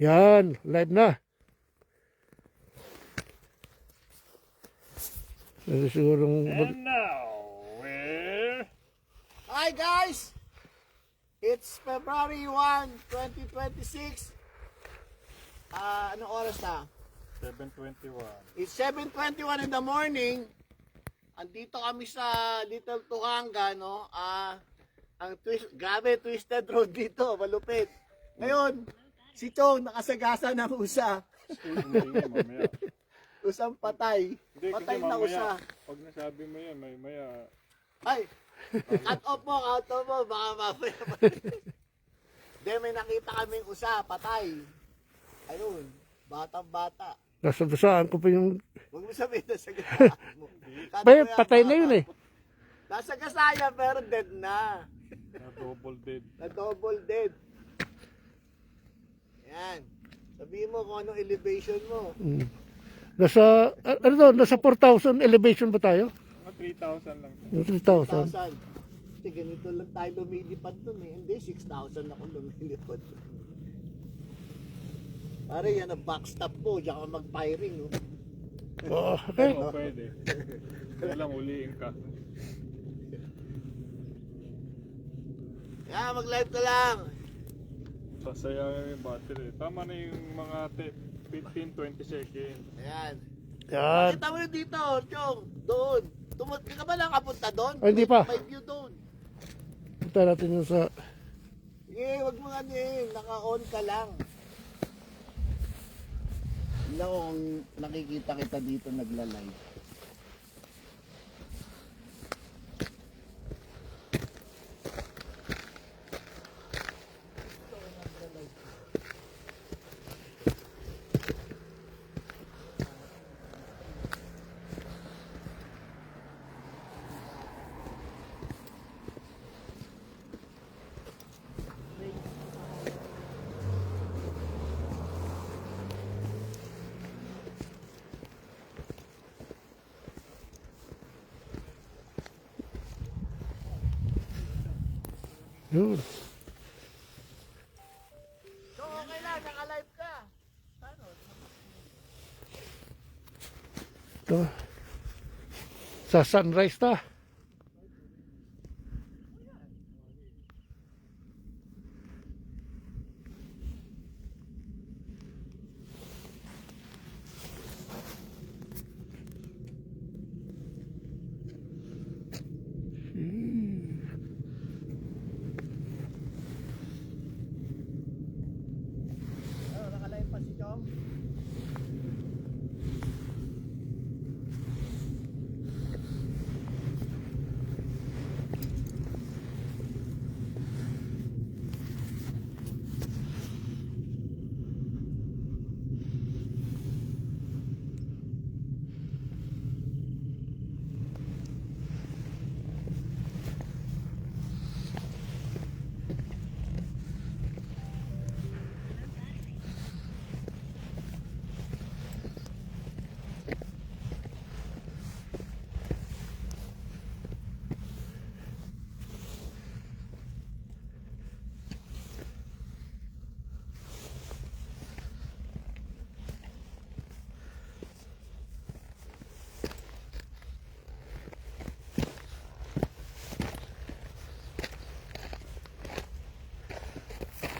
Yan, live na. Sigurong... And now, we're... Hi guys! It's February 1, 2026. Anong oras na? 7:21. It's 7:21 in the morning. Andito kami sa Little Tuhanga, no? Grabe, twisted road dito, malupit. Ngayon, si Chong nakasagasa ng usa. Mamaya. Usang patay. Hindi, Patay kasi na mamaya, usa. pag nasabi mo yan, maya. Ay, cut off mo, baka mamaya. Hindi, may nakita kaming usa, patay. Ayun, batang-bata. Nasa dosaan ko pa yung... Huwag mo sabihin na sa gasaan mo. Patay na yun eh. Nasa gasaya pero dead na. Na double dead. Na double dead. Yan. Sabihin mo kung anong elevation mo. Nasa, ano to, nasa 4,000 elevation ba tayo? Mga 3,000 lang. 3,000. 1,000. Kasi ganito lang tayo lumilipad dun eh. Hindi, 6,000 ako lumilipad dun. Pare, yan ang backstop mo. Diyan ka mag-firing. No? Oh, okay. Oo, pwede. Kaya lang, uliin ka. Yan, mag-live ka lang. Sasayangin yung battery. Tama na yung mga 15-20 seconds. Ayan. Yan. Nakita mo yun dito, Chong. Doon. Hindi ka ba nakapunta doon? Ay, hindi pa. May view doon. Punta natin yun sa... Sige, wag mo nga naka-on ka lang. Hindi ako kung nakikita kita dito nagla-live. Yun. So, okay lang, naka-live ka. Ano? Ito. Sa sunrise na. Ano, naka-live pa si Chong?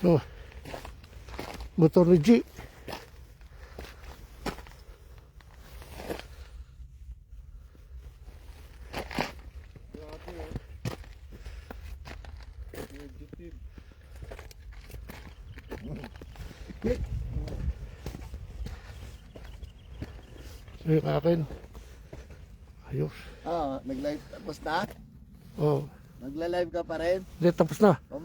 Oh. Motor ni G. Fugitive. Yung akin. Ayos. Oo, nag-live tapos na? Oh. Nagla-live ka pa rin? Hindi, tapos na. O